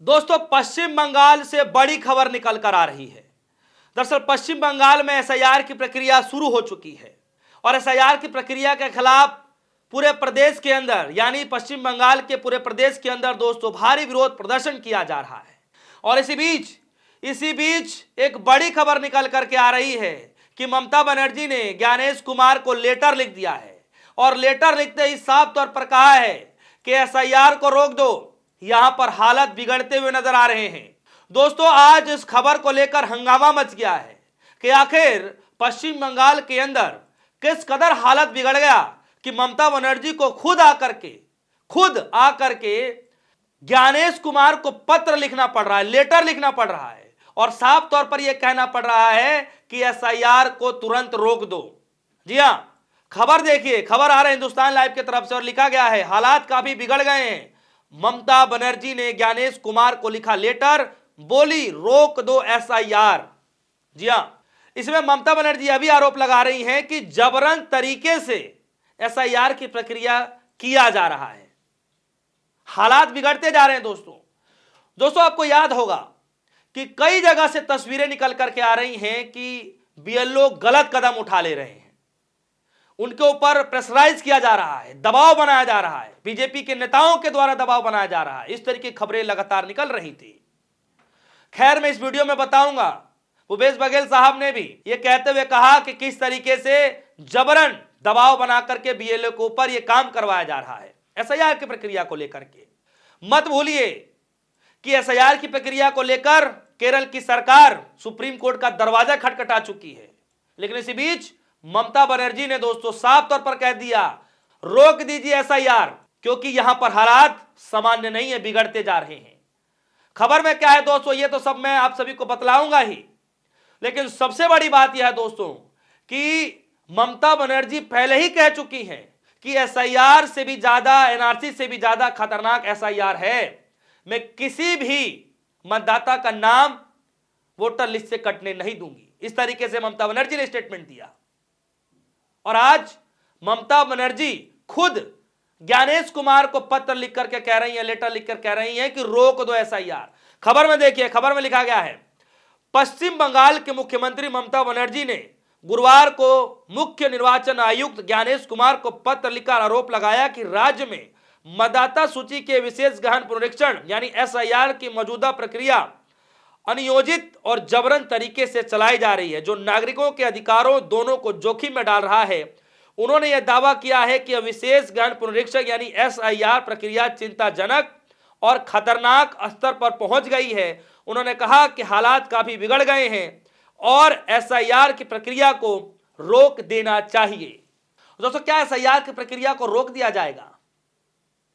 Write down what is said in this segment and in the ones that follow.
दोस्तों, पश्चिम बंगाल से बड़ी खबर निकल कर आ रही है। दरअसल पश्चिम बंगाल में एसआईआर की प्रक्रिया शुरू हो चुकी है और एसआईआर की प्रक्रिया के खिलाफ पूरे प्रदेश के अंदर यानी पश्चिम बंगाल के पूरे प्रदेश के अंदर दोस्तों भारी विरोध प्रदर्शन किया जा रहा है। और इसी बीच एक बड़ी खबर निकल करके आ रही है कि ममता बनर्जी ने ज्ञानेश कुमार को लेटर लिख दिया है और लेटर लिखते ही साफ तौर पर कहा है कि एसआईआर को रोक दो, यहां पर हालत बिगड़ते हुए नजर आ रहे हैं। दोस्तों, आज इस खबर को लेकर हंगामा मच गया है कि आखिर पश्चिम बंगाल के अंदर किस कदर हालत बिगड़ गया कि ममता बनर्जी को खुद आकर के ज्ञानेश कुमार को पत्र लिखना पड़ रहा है, लेटर लिखना पड़ रहा है और साफ तौर पर यह कहना पड़ रहा है कि एसआईआर को तुरंत रोक दो। जी हां, खबर देखिए, खबर आ रहा है हिंदुस्तान लाइव की तरफ से और लिखा गया है हालात काफी बिगड़ गए हैं। ममता बनर्जी ने ज्ञानेश कुमार को लिखा लेटर, बोली रोक दो एसआईआर। जी हां, इसमें ममता बनर्जी अभी आरोप लगा रही हैं कि जबरन तरीके से एसआईआर की प्रक्रिया किया जा रहा है। हालात बिगड़ते जा रहे हैं। दोस्तों आपको याद होगा कि कई जगह से तस्वीरें निकल करके आ रही हैं कि बीएलओ गलत कदम उठा ले रहे हैं, उनके ऊपर प्रेशराइज किया जा रहा है, दबाव बनाया जा रहा है, बीजेपी के नेताओं के द्वारा दबाव बनाया जा रहा है। इस तरह की खबरें लगातार निकल रही थी। खैर, मैं इस वीडियो में बताऊंगा भूपेश बघेल साहब ने भी ये कहते हुए कहा कि किस तरीके से जबरन दबाव बना करके बीएलओ के ऊपर यह काम करवाया जा रहा है एसआईआर की प्रक्रिया को लेकर के। मत भूलिए कि एसआईआर की प्रक्रिया को लेकर केरल की सरकार सुप्रीम कोर्ट का दरवाजा खटखटा चुकी है, लेकिन इसी बीच ममता बनर्जी ने दोस्तों साफ तौर पर कह दिया रोक दीजिए एसआईआर, क्योंकि यहां पर हालात सामान्य नहीं है, बिगड़ते जा रहे हैं। खबर में क्या है दोस्तों, ये तो सब मैं आप सभी को बतलाऊंगा ही, लेकिन सबसे बड़ी बात यह है दोस्तों कि ममता बनर्जी पहले ही कह चुकी हैं कि एसआईआर से भी ज्यादा, एनआरसी से भी ज्यादा खतरनाक एसआईआर है। मैं किसी भी मतदाता का नाम वोटर लिस्ट से कटने नहीं दूंगी, इस तरीके से ममता बनर्जी ने स्टेटमेंट दिया। और आज ममता बनर्जी खुद ज्ञानेश कुमार को पत्र लिख करके कह रही है, लेटर लिखकर कह रही है कि रोक दो एसआईआर। खबर में देखिए, खबर में लिखा गया है पश्चिम बंगाल के मुख्यमंत्री ममता बनर्जी ने गुरुवार को मुख्य निर्वाचन आयुक्त ज्ञानेश कुमार को पत्र लिखकर आरोप लगाया कि राज्य में मतदाता सूची के विशेष गहन पुनरीक्षण यानी एसआईआर की मौजूदा प्रक्रिया अनियोजित और जबरन तरीके से चलाई जा रही है, जो नागरिकों के अधिकारों दोनों को जोखिम में डाल रहा है। उन्होंने यह दावा किया है कि विशेष गहन पुनरीक्षण यानी एसआईआर प्रक्रिया चिंताजनक और खतरनाक स्तर पर पहुंच गई है। उन्होंने कहा कि हालात काफी बिगड़ गए हैं और एसआईआर की प्रक्रिया को रोक देना चाहिए। दोस्तों, क्या एसआईआर की प्रक्रिया को रोक दिया जाएगा?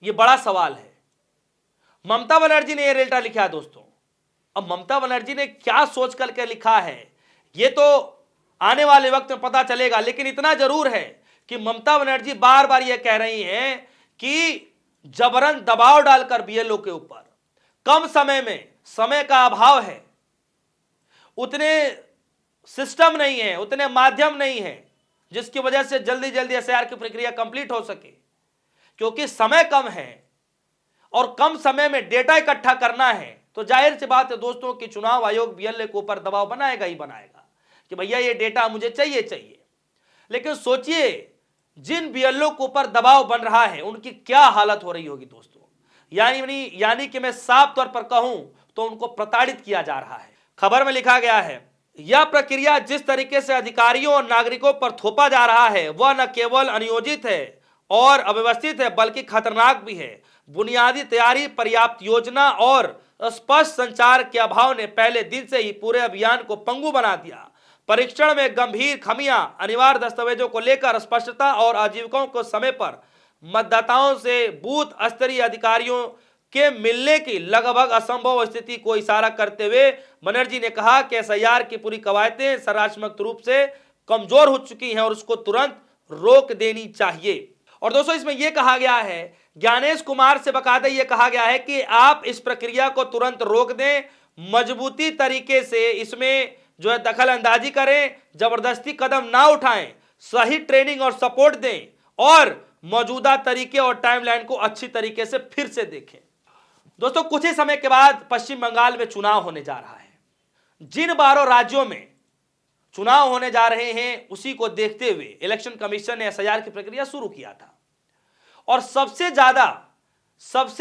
यह बड़ा सवाल है। ममता बनर्जी ने यह लेटर लिखा है दोस्तों। अब ममता बनर्जी ने क्या सोच करके लिखा है यह तो आने वाले वक्त में पता चलेगा, लेकिन इतना जरूर है कि ममता बनर्जी बार बार यह कह रही हैं कि जबरन दबाव डालकर बीएलओ के ऊपर, कम समय में, समय का अभाव है, उतने सिस्टम नहीं है, उतने माध्यम नहीं है जिसकी वजह से जल्दी जल्दी एसआईआर की प्रक्रिया कंप्लीट हो सके। क्योंकि समय कम है और कम समय में डेटा इकट्ठा करना है, तो जाहिर सी बात है दोस्तों कि चुनाव आयोग बीएलओ के ऊपर दबाव बनाएगा ही बनाएगा कि भैया ये डेटा मुझे चाहिए। लेकिन सोचिए, जिन बीएलओ के ऊपर दबाव बन रहा है उनकी क्या हालत हो रही होगी दोस्तों। यानी कि मैं साफ तौर पर कहूं तो उनको प्रताड़ित किया जा रहा है। खबर में लिखा गया है यह प्रक्रिया जिस तरीके से अधिकारियों और नागरिकों पर थोपा जा रहा है वह न केवल अनियोजित है और अव्यवस्थित है, बल्कि खतरनाक भी है। बुनियादी तैयारी, पर्याप्त योजना और स्पष्ट संचार के अभाव ने पहले दिन से ही पूरे अभियान को पंगु बना दिया। परीक्षण में गंभीर खामियां, अनिवार्य दस्तावेजों को लेकर स्पष्टता और आजीविकाओं को समय पर मतदाताओं से बूथ स्तरीय अधिकारियों के मिलने की लगभग असंभव स्थिति को इशारा करते हुए बनर्जी ने कहा कि एसआईआर की पूरी कवायदें संरचनात्मक रूप से कमजोर हो चुकी हैं और उसको तुरंत रोक देनी चाहिए। और दोस्तों, इसमें यह कहा गया है, ज्ञानेश कुमार से बकायदा यह कहा गया है कि आप इस प्रक्रिया को तुरंत रोक दें, मजबूती तरीके से इसमें जो है दखल अंदाजी करें, जबरदस्ती कदम ना उठाएं, सही ट्रेनिंग और सपोर्ट दें और मौजूदा तरीके और टाइमलाइन को अच्छी तरीके से फिर से देखें। दोस्तों कुछ ही समय के बाद पश्चिम बंगाल में चुनाव होने जा रहा है। जिन 12 राज्यों में चुनाव होने जा रहे हैं उसी को देखते हुए इलेक्शन कमीशन ने एसआईआर की प्रक्रिया शुरू किया था और सबसे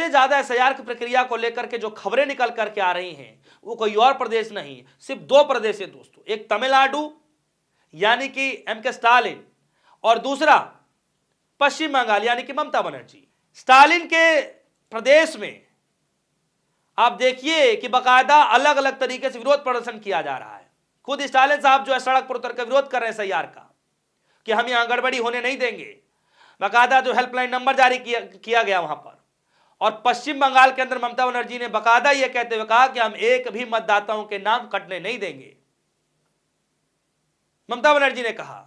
ज्यादा एसआईआर की प्रक्रिया को लेकर के जो खबरें निकल करके आ रही हैं वो कोई और प्रदेश नहीं, सिर्फ 2 प्रदेश है दोस्तों। एक तमिलनाडु यानी कि एमके स्टालिन और दूसरा पश्चिम बंगाल यानी कि ममता बनर्जी। स्टालिन के प्रदेश में आप देखिए कि बाकायदा अलग अलग तरीके से विरोध प्रदर्शन किया जा रहा है। खुद स्टालिन साहब जो है सड़क पर उतर कर विरोध कर रहे हैं एसआईआर का कि हम यहां गड़बड़ी होने नहीं देंगे। बाकायदा जो हेल्पलाइन नंबर जारी किया गया वहां पर। और पश्चिम बंगाल के अंदर ममता बनर्जी ने बाकायदा यह कहते हुए कहा कि हम एक भी मतदाताओं के नाम कटने नहीं देंगे, ममता बनर्जी ने कहा।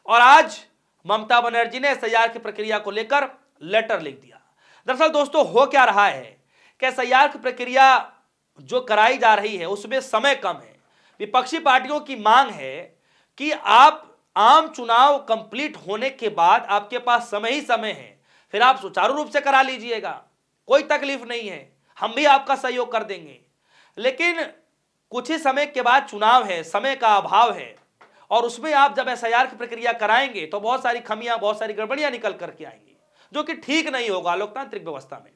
और आज ममता बनर्जी ने एसआईआर की प्रक्रिया को लेकर लेटर लिख दिया। दरअसल दोस्तों हो क्या रहा है कि एसआईआर की प्रक्रिया जो कराई जा रही है उसमें समय कम है। विपक्षी पार्टियों की मांग है कि आप आम चुनाव कंप्लीट होने के बाद आपके पास समय ही समय है, फिर आप सुचारू रूप से करा लीजिएगा, कोई तकलीफ नहीं है, हम भी आपका सहयोग कर देंगे। लेकिन कुछ ही समय के बाद चुनाव है, समय का अभाव है और उसमें आप जब एसआईआर की प्रक्रिया कराएंगे तो बहुत सारी खमियां, बहुत सारी गड़बड़ियां निकल करके आएंगी, जो कि ठीक नहीं होगा लोकतांत्रिक व्यवस्था में।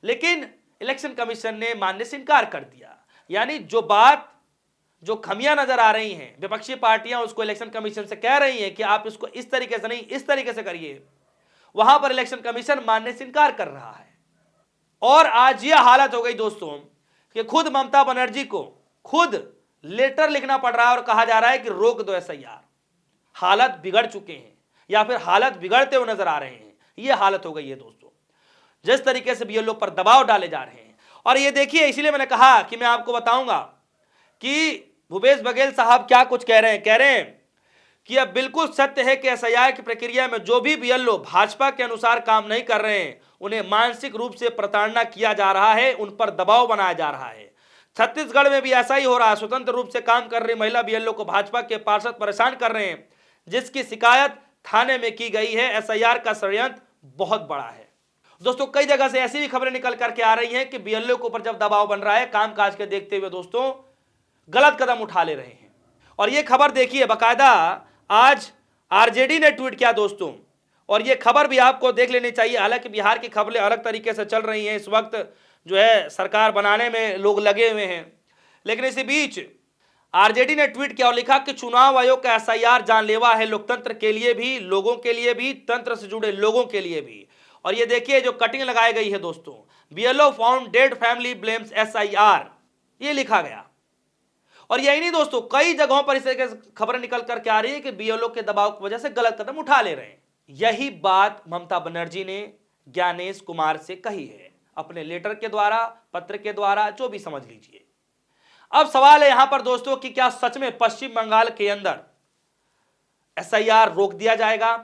लेकिन इलेक्शन कमीशन ने मानने से इनकार कर दिया। यानी जो खमियां नजर आ रही हैं, विपक्षी पार्टियां उसको इलेक्शन कमीशन से कह रही हैं कि आप इसको इस तरीके से नहीं इस तरीके से करिए, वहां पर इलेक्शन कमीशन मानने से इनकार कर रहा है। और आज यह हालत हो गई दोस्तों कि खुद ममता बनर्जी को खुद लेटर लिखना पड़ रहा है और कहा जा रहा है कि रोक दो एसआईआर। हालत बिगड़ चुके हैं या फिर हालत बिगड़ते हुए नजर आ रहे हैं, यह हालत हो गई है दोस्तों, जिस तरीके से बीएलओ पर दबाव डाले जा रहे हैं। और ये देखिए, इसलिए मैंने कहा कि मैं आपको बताऊंगा कि भूपेश बघेल साहब क्या कुछ कह रहे हैं कि अब बिल्कुल सत्य है कि एसआईआर की प्रक्रिया में जो भी बीएलओ भाजपा के अनुसार काम नहीं कर रहे हैं उन्हें मानसिक रूप से प्रताड़ना किया जा रहा है, उन पर दबाव बनाया जा रहा है। छत्तीसगढ़ में भी ऐसा ही हो रहा है। स्वतंत्र रूप से काम कर रही महिला बीएलओ को भाजपा के पार्षद परेशान कर रहे हैं, जिसकी शिकायत थाने में की गई है। एसआईआर का षड्यंत्र बहुत बड़ा है दोस्तों। कई जगह से ऐसी भी खबरें निकल करके आ रही हैं कि बीएलओ के ऊपर जब दबाव बन रहा है, कामकाज के देखते हुए दोस्तों गलत कदम उठा ले रहे हैं। और ये खबर देखिए, बाकायदा आज आरजेडी ने ट्वीट किया दोस्तों, और ये खबर भी आपको देख लेनी चाहिए। हालांकि बिहार की खबरें अलग तरीके से चल रही हैं, इस वक्त जो है सरकार बनाने में लोग लगे हुए हैं, लेकिन इसी बीच आरजेडी ने ट्वीट किया और लिखा कि चुनाव आयोग का एसआईआर जानलेवा है, लोकतंत्र के लिए भी, लोगों के लिए भी, तंत्र से जुड़े लोगों के लिए भी। और ये देखिए जो कटिंग लगाई गई है दोस्तों, BLO found dead family blames SIR, ये लिखा गया। और यही नहीं दोस्तों, कई जगहों पर इस तरह की खबरें निकल करके आ रही है कि बीएलओ के दबाव की वजह से गलत कदम उठा ले रहे हैं। यही बात ममता बनर्जी ने ज्ञानेश कुमार से कही है, अपने लेटर के द्वारा, पत्र के द्वारा, जो भी समझ लीजिए। अब सवाल है यहां पर दोस्तों कि क्या सच में पश्चिम बंगाल के अंदर एसआईआर रोक दिया जाएगा?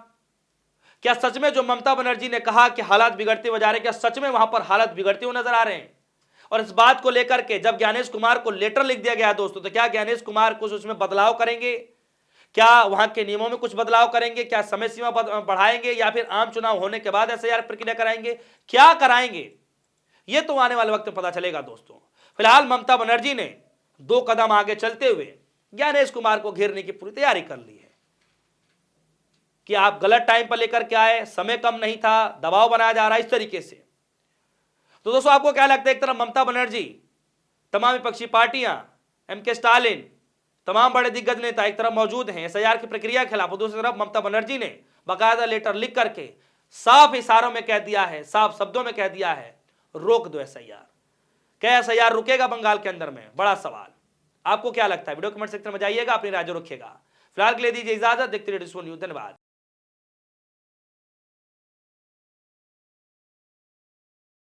क्या सच में जो ममता बनर्जी ने कहा कि हालात बिगड़ते हुए जा रहे हैं, क्या सच में वहां पर हालात बिगड़ते हुए नजर आ रहे हैं? और इस बात को लेकर के जब ज्ञानेश कुमार को लेटर लिख दिया गया दोस्तों, तो क्या ज्ञानेश कुमार कुछ उसमें बदलाव करेंगे? क्या वहां के नियमों में कुछ बदलाव करेंगे? क्या समय सीमा बढ़ाएंगे या फिर आम चुनाव होने के बाद एसआईआर प्रक्रिया कराएंगे? क्या कराएंगे ये तो आने वाले वक्त में पता चलेगा दोस्तों। फिलहाल ममता बनर्जी ने 2 कदम आगे चलते हुए ज्ञानेश कुमार को घेरने की पूरी तैयारी कर ली है कि आप गलत टाइम पर लेकर के आए, समय कम नहीं था, दबाव बनाया जा रहा है, इस तरीके से। तो दोस्तों आपको क्या लगता है? एक तरफ ममता बनर्जी, तमाम विपक्षी पार्टियां, एमके स्टालिन, तमाम बड़े दिग्गज नेता एक तरफ मौजूद हैं एसआईआर की प्रक्रिया के खिलाफ, दूसरी तरफ ममता बनर्जी ने बाकायदा लेटर लिख करके साफ इशारों में कह दिया है, साफ शब्दों में कह दिया है, रोक दो एसआईआर। क्या एसआईआर रुकेगा बंगाल के अंदर में? बड़ा सवाल। आपको क्या लगता है? वीडियो कमेंट सेक्शन में जाइएगा, अपनी राय रखिएगा। फिलहाल के लिए दीजिए इजाजत, देखते रहिए न्यूज़। धन्यवाद।